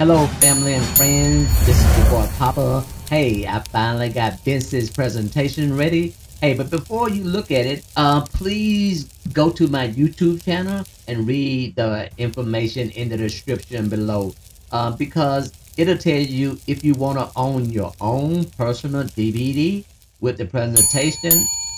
Hello, family and friends. This is your boy Papa. Hey, I finally got Vince's presentation ready. Hey, but before you look at it, please go to my YouTube channel and read the information in the description below, because it'll tell you if you want to own your own personal DVD with the presentation,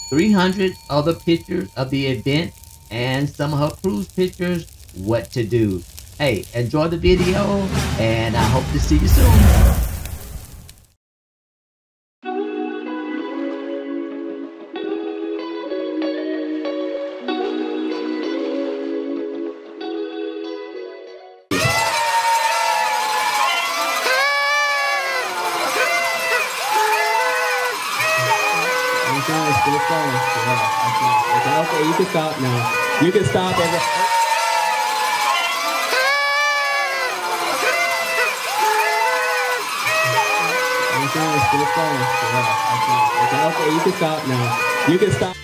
300 other pictures of the event, and some of her cruise pictures, what to do. Hey, enjoy the video, and I hope to see you soon. Okay, you can stop now. You can stop every... Okay, you can stop now. You can stop.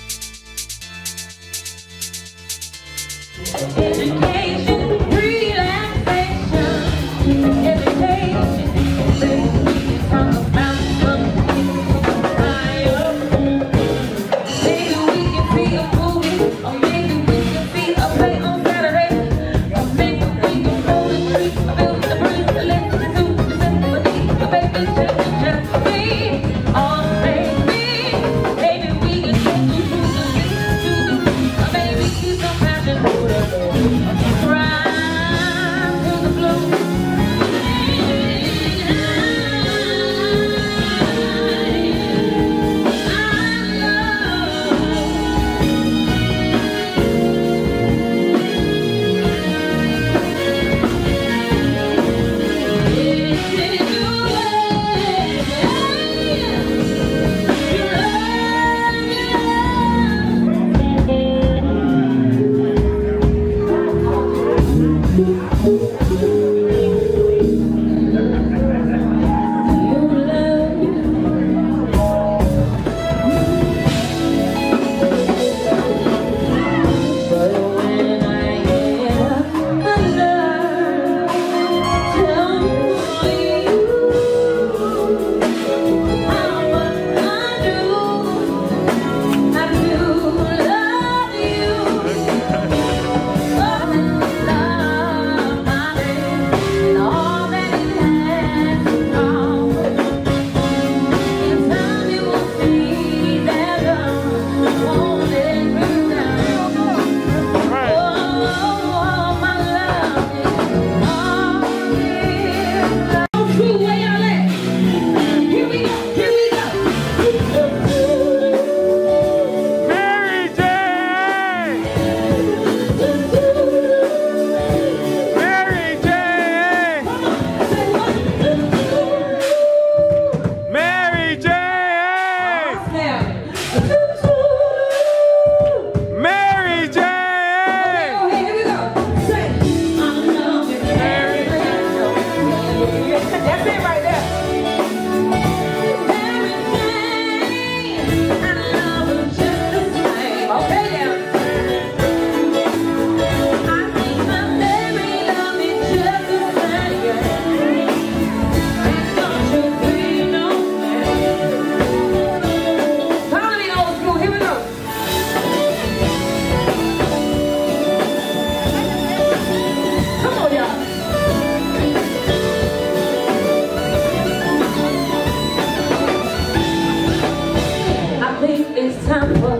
Say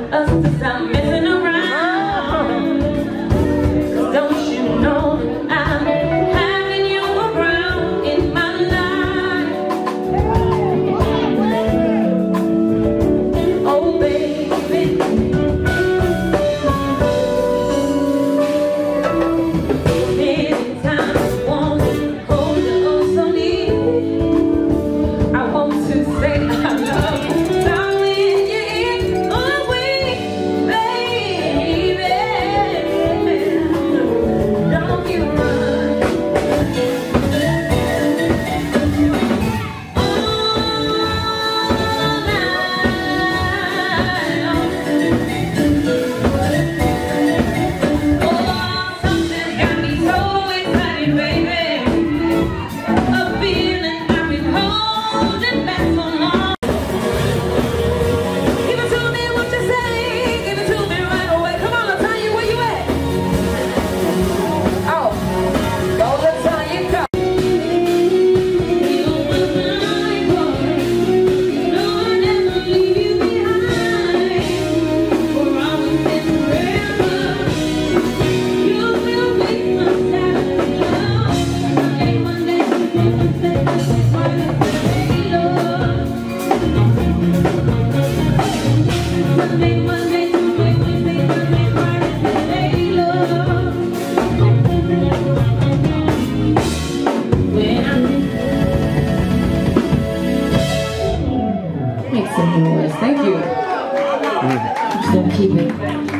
I love you, darling, yeah. Oh, we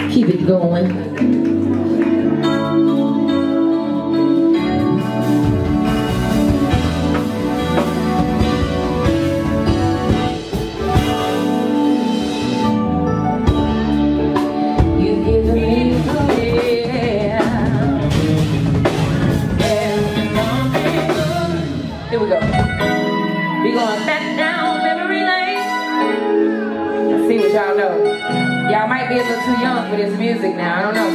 Keep it going. Here we go. We going back down memory lane. Let's see what y'all know. Y'all might be a little too young for this music now. I don't know.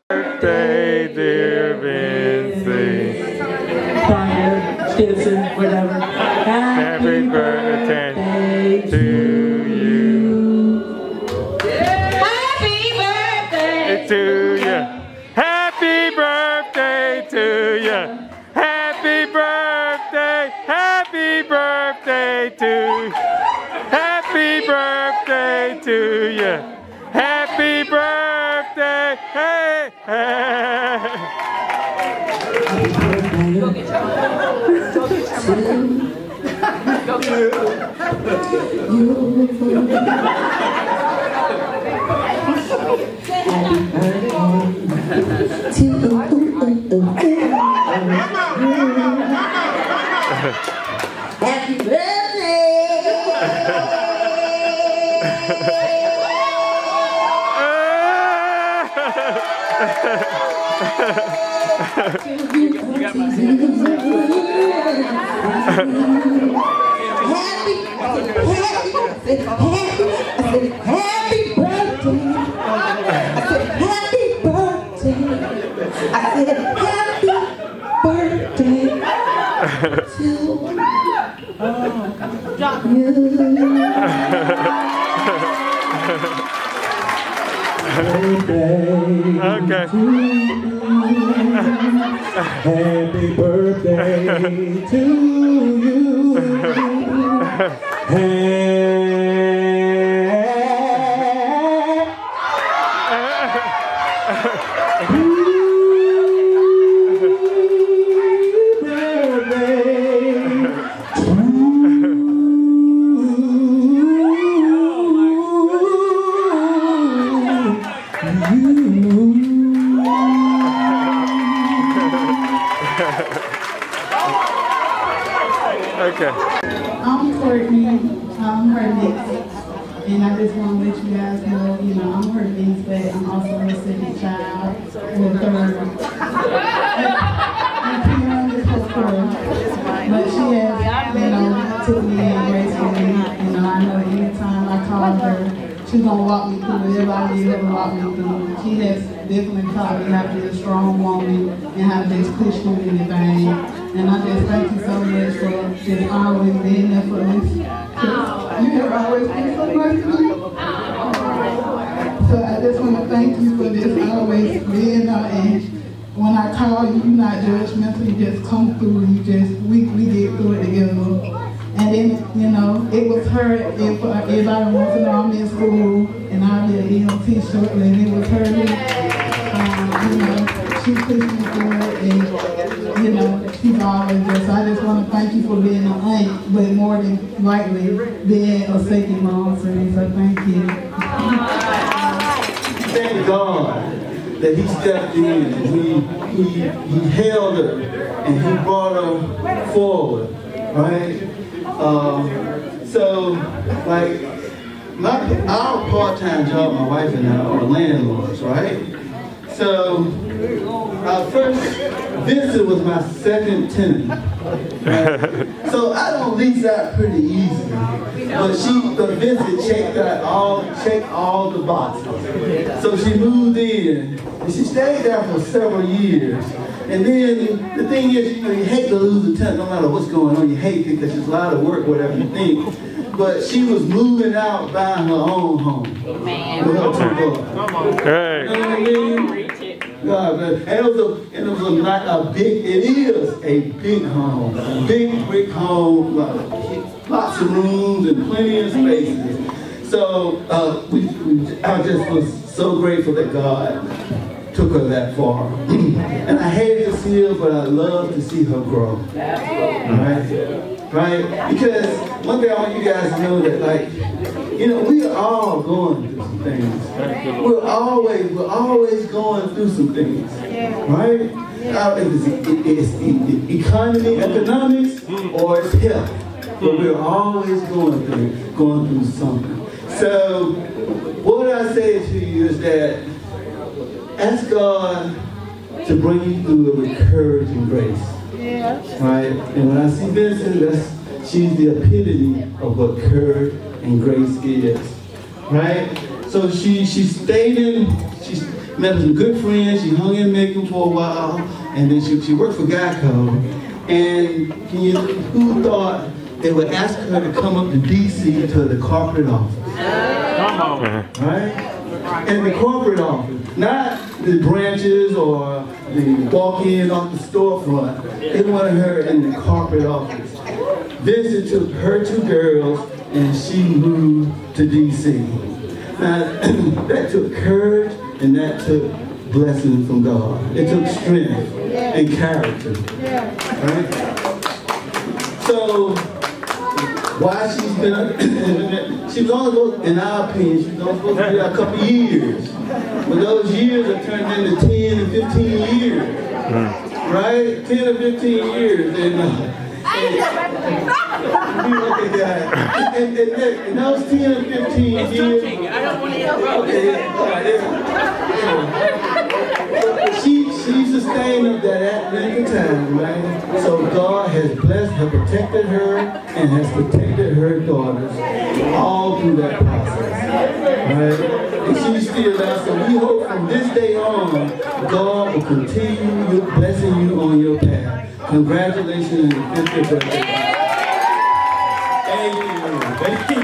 Birthday, dear Vincy. Stinson, whatever. Happy birthday to you. Happy birthday To you. Happy birthday to you. Happy birthday. Happy birthday to you. Happy birthday to you. Happy birthday. Hey, hey. Go get your Go get your Happy birthday! Happy birthday! I said happy birthday to you. Okay. Happy birthday to you. Okay. I'm Courtney, I'm her niece, and I just want to let you guys know, I'm her niece, but I'm also her second child, or third. And Karen is her fourth, but she has, took me in gracefully. I know anytime I call her, she's gonna walk me through whatever I need her to walk me through. She has definitely taught me how to be a strong woman and how to just push through anything. And I just thank you so much for just always being there for us. You have always been so great to me. So I just want to thank you for just always being there. And when I call you, you're not judgmental. You just come through. We get through it together. And then, it was her, if everybody wants to know, I'm in school, and I'll be an EMT shortly, and it was her that, she pushed me through it, and, she's always there. So I just want to thank you for being an aunt, but more than likely, being a second mom for me, so thank you. Thank God that he stepped in, and he held her, and he brought her forward, right? So, like, our part-time job, my wife and I, are landlords, right? So, first, Vincent was my second tenant. Right? So I don't lease out pretty easily. But Vincent checked all the boxes. So she moved in, and she stayed there for several years. And then the thing is, you know, you hate to lose a tenant no matter what's going on. You hate it because it's a lot of work, whatever you think. But she was moving out, buying her own home. Man. With her two boys. Come on. Hey. You know what I mean? God, man. And it is a big home. Big brick home, lots of rooms and plenty of spaces. So I just was so grateful that God took her that far. And I hated to see her, but I love to see her grow. Right? Because one thing I want you guys to know that, like, you know, we are all going through some things. We're always going through some things. Right? It's economy, economics, or it's health. But we're always going through something. So, what I say to you is that ask God to bring you through it with courage and grace. Right? And when I see Vincent, she's the epitome of what courage and grace is. Right? So she met some good friends, she hung in Macon for a while, and then she worked for Geico. And who thought they would ask her to come up to DC to the corporate office? Come on. Right? And the corporate office, not the branches or the walk-in off the storefront. They wanted her in the corporate office. Vincent took her two girls and she moved to DC. Now, that took courage and that took blessing from God. It took strength and character. Right? So, why she's been, she was only, in our opinion, she was only supposed to be there a couple years. But those years have turned into 10 and 15 years. Right? 10 or 15 years. And those 10 or 15 years. I don't want to She sustained up that length of time, right? So God has blessed her, protected her, and has protected her daughters all through that process, right? And she's still there, so we hope from this day on, God will continue blessing you on your path. Congratulations on your 50th birthday. Thank you. Thank you.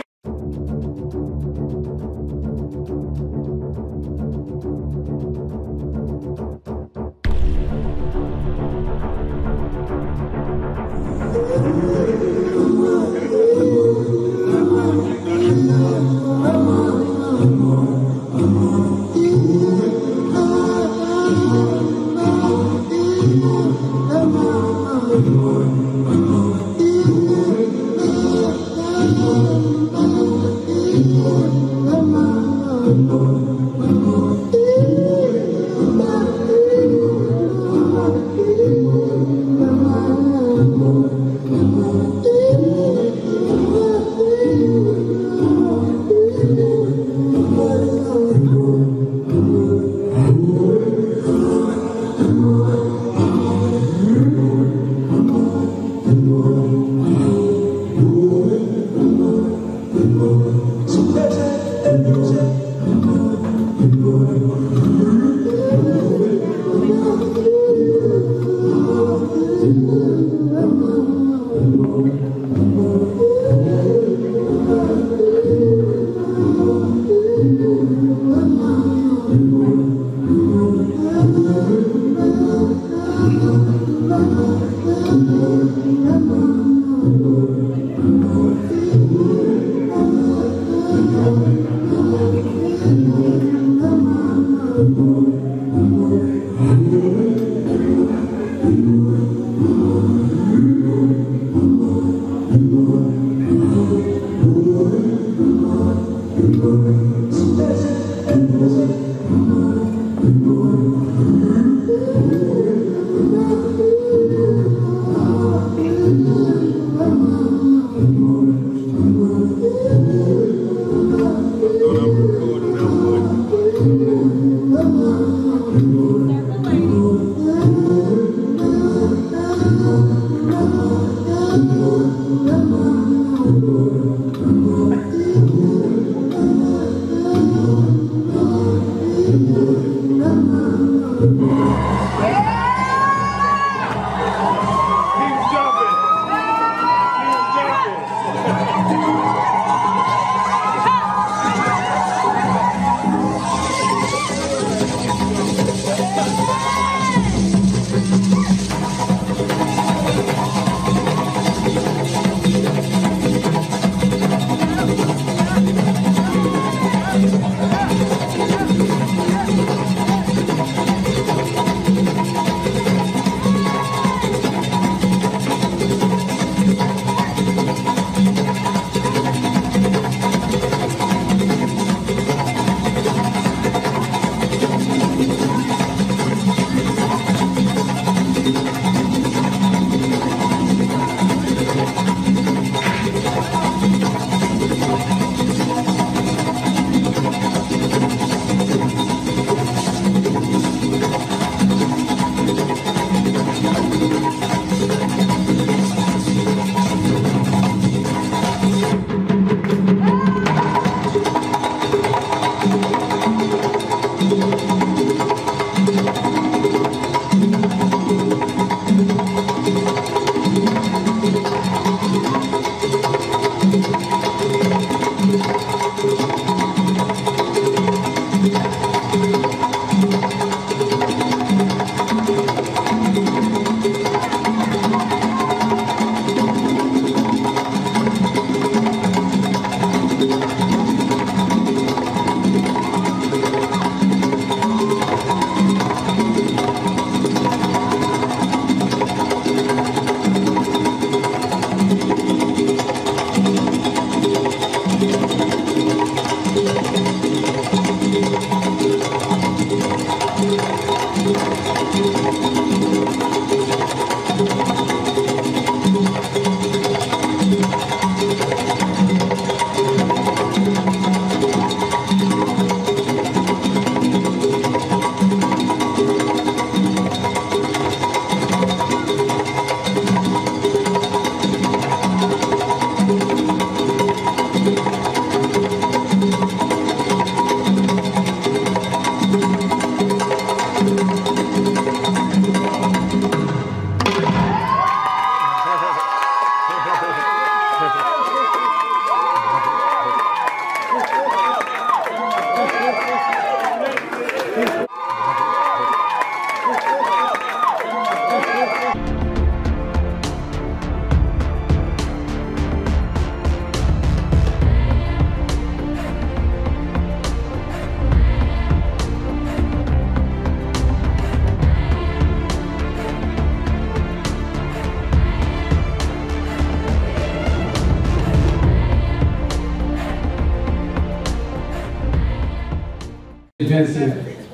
Vincent,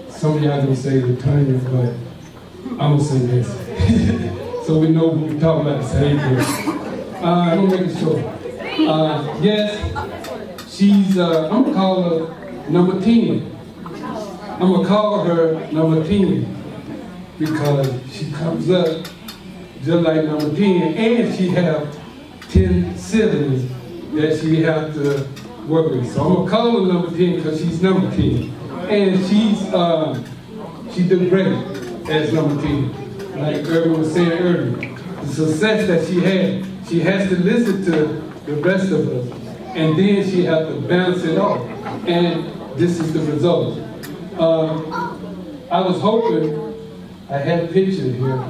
some of y'all gonna say LaTanya, but I'm gonna say Vincent. So we know we're talking about the same thing. I'm gonna make it short. Yes, she's, I'm gonna call her number 10. I'm gonna call her number 10 because she comes up just like number 10, and she have 10 siblings that she have to work with. So I'm gonna call her number 10 because she's number 10. And she did great as number 10. Like Irvin was saying earlier, the success that she has to listen to the rest of us, and then she has to balance it off. And this is the result. I was hoping I had a picture here.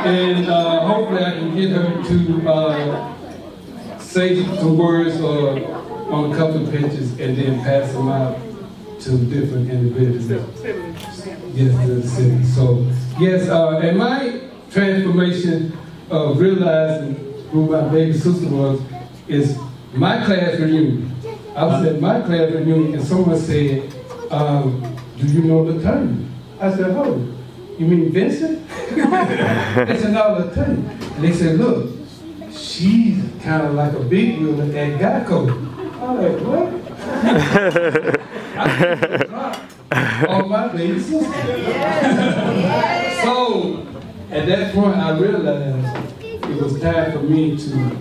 And hopefully I can get her to say some words on a couple of pictures and then pass them out to different individuals. Yes, to the city. So, yes, and my transformation of realizing who my baby sister was is my class reunion. I was at my class reunion and someone said, do you know LaTanya? I said, oh, you mean Vincent? They said, no, LaTanya. And they said, look, she's kind of like a big wheel at Geico. I'm like, what? I on my baby sister. So, at that point, I realized it was time for me to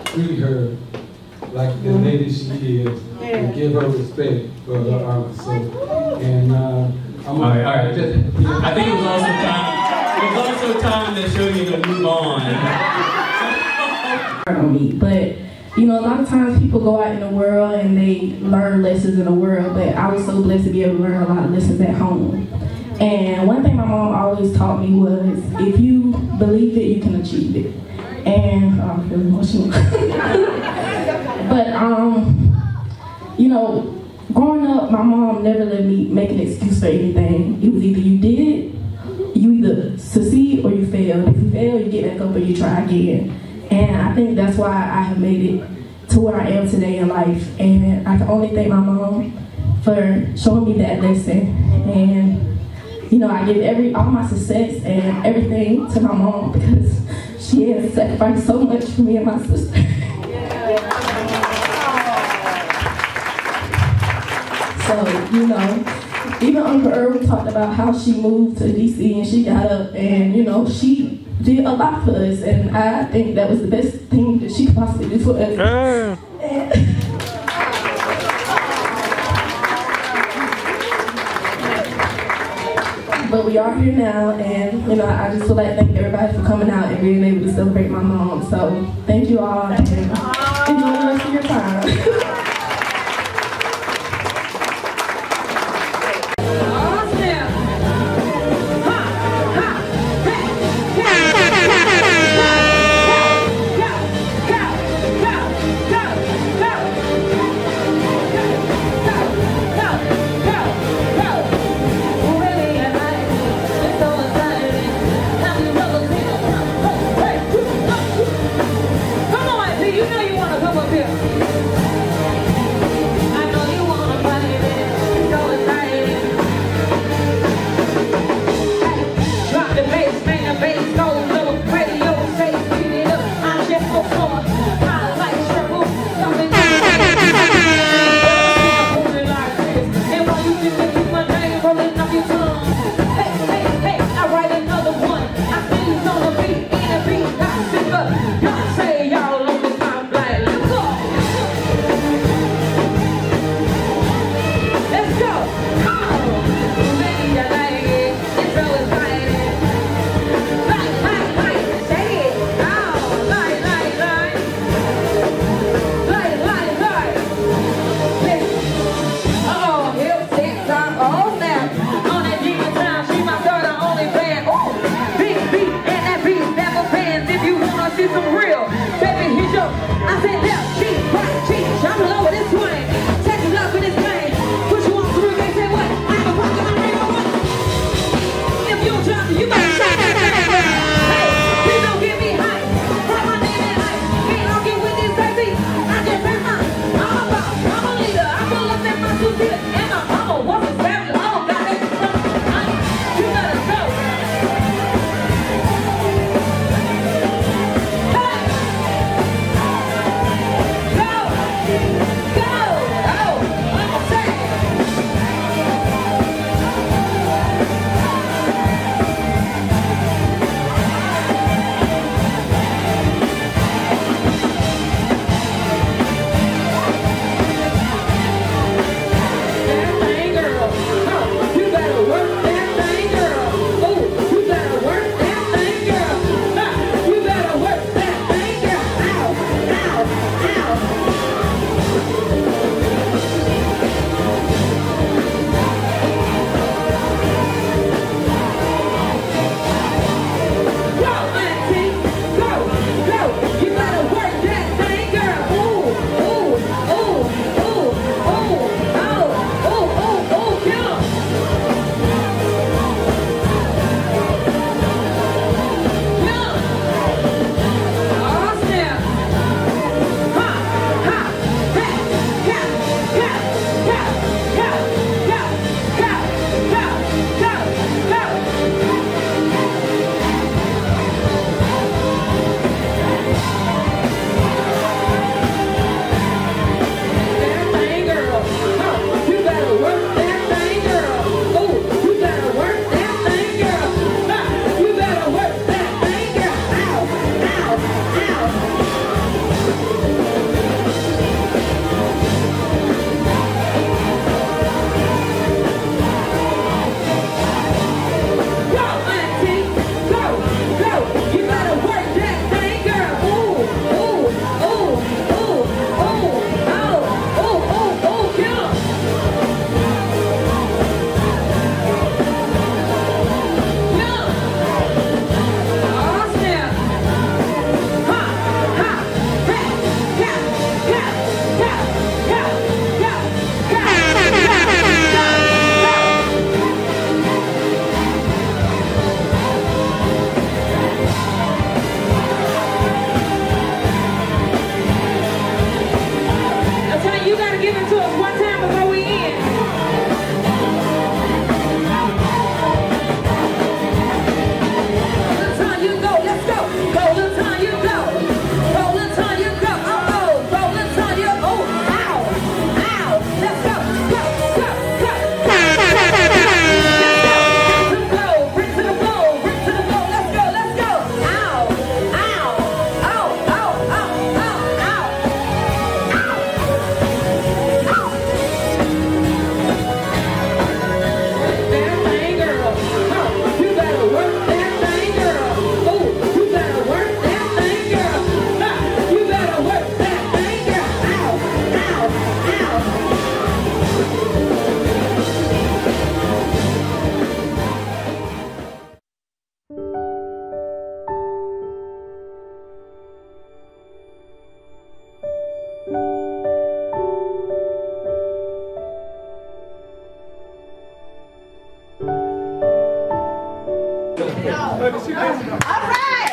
treat her like the lady she is and give her respect for her honor. So, and all right. I think it was also time. It was also time that showed you to move on. But you know, a lot of times people go out in the world and they learn lessons in the world, but I was so blessed to be able to learn a lot of lessons at home. And one thing my mom always taught me was, if you believe it, you can achieve it. And I'm feeling emotional. But you know, growing up, my mom never let me make an excuse for anything. It was either you did, you either succeed or you failed. If you fail, you get back up and you try again. And I think that's why I have made it to where I am today in life. And I can only thank my mom for showing me that lesson. And you know, I give all my success and everything to my mom because she has sacrificed so much for me and my sister. So, you know, even Uncle Irwin talked about how she moved to DC and she got up and, you know, she did a lot for us, and I think that was the best thing that she could possibly do for us. But we are here now, and you know, I just would like to thank everybody for coming out and being able to celebrate my mom. So thank you all, and enjoy the rest of your time. Come on, see, you know you want to come up here.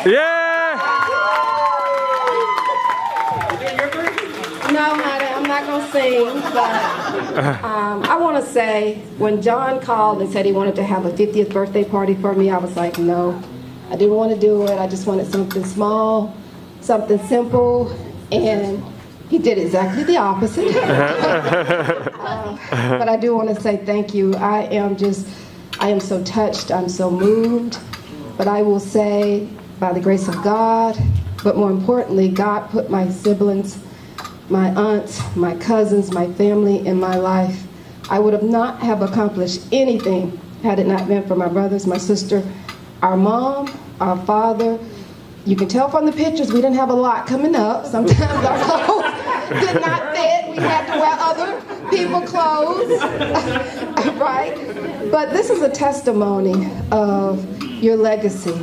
Yeah! No, honey, I'm not going to sing, but I want to say, when John called and said he wanted to have a 50th birthday party for me, I was like, no, I didn't want to do it. I just wanted something small, something simple, and he did exactly the opposite. But I do want to say thank you. I am so touched, I'm so moved, but I will say, by the grace of God, but more importantly, God put my siblings, my aunts, my cousins, my family in my life. I would have not have accomplished anything had it not been for my brothers, my sister, our mom, our father. You can tell from the pictures we didn't have a lot coming up. Sometimes our clothes did not fit. We had to wear other people's clothes, right? But this is a testimony of your legacy.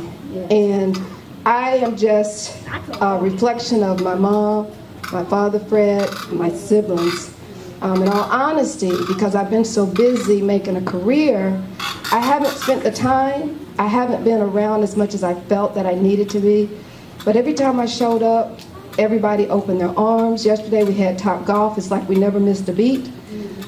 And I am just a reflection of my mom, my father Fred, my siblings. In all honesty, because I've been so busy making a career, I haven't spent the time, I haven't been around as much as I felt that I needed to be. But every time I showed up, everybody opened their arms. Yesterday we had Top Golf. It's like we never missed a beat.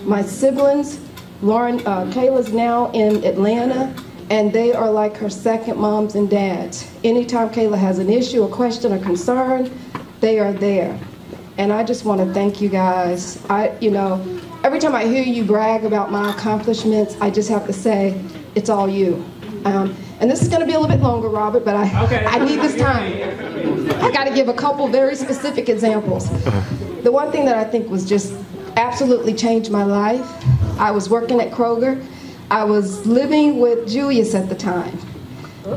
My siblings, Kayla's now in Atlanta, and they are like her second moms and dads. Anytime Kayla has an issue, a question, a concern, they are there. And I just want to thank you guys. Every time I hear you brag about my accomplishments, I just have to say, it's all you. And this is going to be a little bit longer, Robert, but I need this time. I got to give a couple very specific examples. The one thing that I think was just absolutely changed my life, I was working at Kroger. I was living with Julius at the time.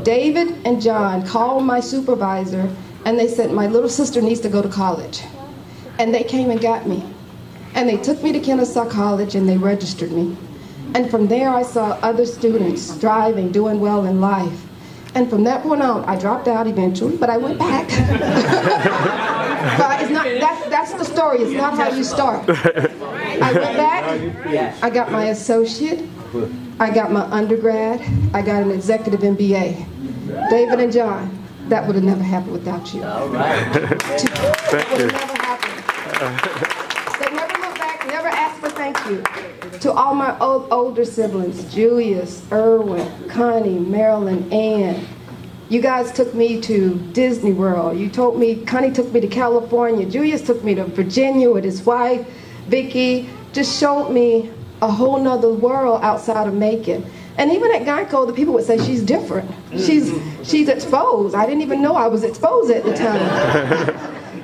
David and John called my supervisor, and they said, my little sister needs to go to college. And they came and got me. And they took me to Kennesaw College, and they registered me. And from there, I saw other students striving, doing well in life. And from that point on, I dropped out eventually, but I went back. But it's not, that's the story. It's not how you start. I went back. I got my associate. I got my undergrad. I got an executive MBA. David and John, that would have never happened without you. All right. That would have never happened. They never look back, never ask for thank you. To all my older siblings, Julius, Erwin, Connie, Marilyn, Ann. You guys took me to Disney World. Connie took me to California. Julius took me to Virginia with his wife, Vicky. Just showed me a whole nother world outside of Macon. And even at Geico, the people would say, she's different. She's exposed. I didn't even know I was exposed at the time.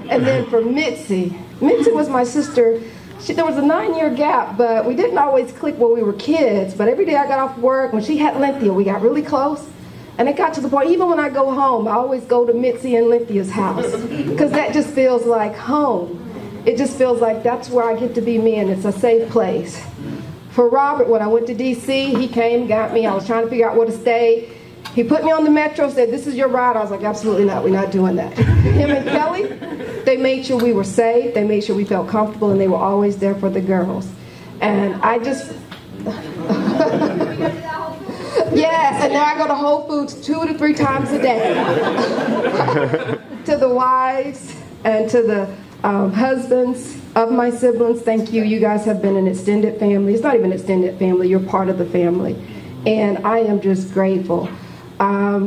And then for Mitzi was my sister. There was a 9-year gap, but we didn't always click when we were kids. But every day I got off work, when she had Lynthia, we got really close. And it got to the point, even when I go home, I always go to Mitzi and Lynthia's house. Because that just feels like home. It just feels like that's where I get to be me, and it's a safe place. For Robert, when I went to D.C., he came, got me. I was trying to figure out where to stay. He put me on the metro, said, this is your ride. I was like, absolutely not. We're not doing that. Him and Kelly, they made sure we were safe. They made sure we felt comfortable, and they were always there for the girls. And I just... Yes, and now I go to Whole Foods 2 to 3 times a day. To the wives and to the husbands of my siblings, thank you. You guys have been an extended family. It's not even extended family. You're part of the family. And I am just grateful. I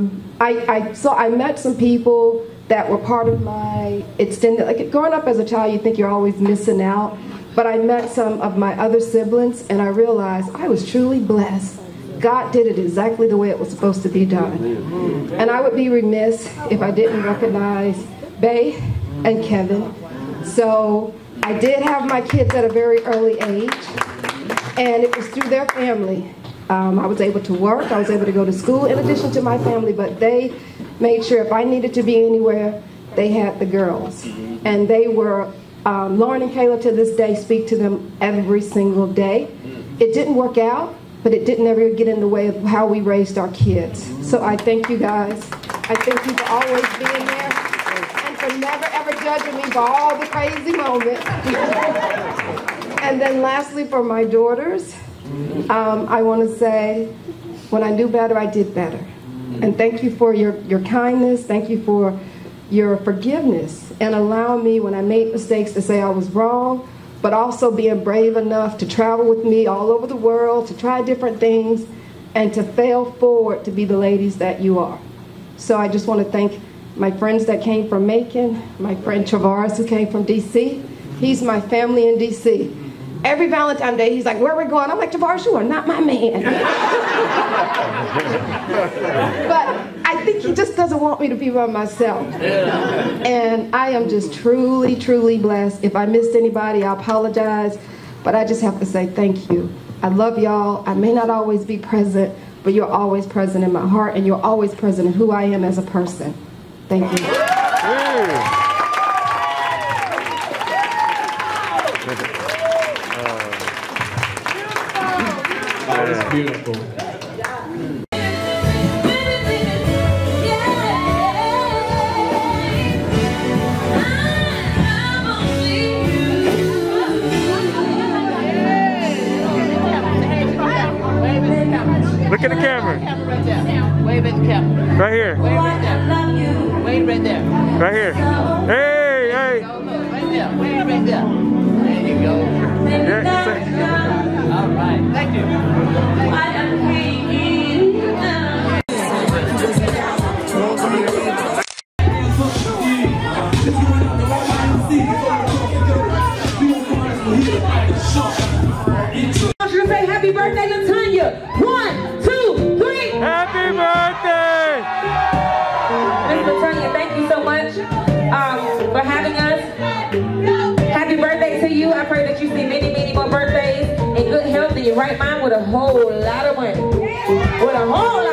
met some people that were part of my extended, like growing up as a child, you think you're always missing out. But I met some of my other siblings, and I realized I was truly blessed. God did it exactly the way it was supposed to be done. And I would be remiss if I didn't recognize Bay and Kevin. So I did have my kids at a very early age, and it was through their family. I was able to work, I was able to go to school in addition to my family, but they made sure if I needed to be anywhere, they had the girls. And they were, Lauren and Kayla to this day speak to them every single day. It didn't work out, but it didn't ever get in the way of how we raised our kids. So I thank you guys. I thank you for always being there and for never ever judging me for all the crazy moments. And then lastly, for my daughters, I want to say, when I knew better, I did better. And thank you for your kindness. Thank you for your forgiveness and allowing me when I made mistakes to say I was wrong, but also being brave enough to travel with me all over the world, to try different things, and to fail forward to be the ladies that you are. So I just want to thank my friends that came from Macon, my friend Travaris who came from D.C. He's my family in D.C. Every Valentine's Day, he's like, where are we going? I'm like, Travaris, you are not my man. But I think he just doesn't want me to be by myself. And I am just truly, truly blessed. If I missed anybody, I apologize. But I just have to say thank you. I love y'all. I may not always be present, but you're always present in my heart, and you're always present in who I am as a person. Thank you. That is beautiful. Look at the camera. Right there. Wave at the camera. Right here. Wave right there. Wave right there. Right here. Hey, hey. Right there. Wave right there. There you go. Yeah, all right. Thank you. I want you to say happy birthday, LaTanya. 1, 2, 3. Happy birthday! Miss LaTanya, thank you so much for having us. Happy birthday to you. I pray that you see many, many more birthdays in good health and your right mind with a whole lot of money. With a whole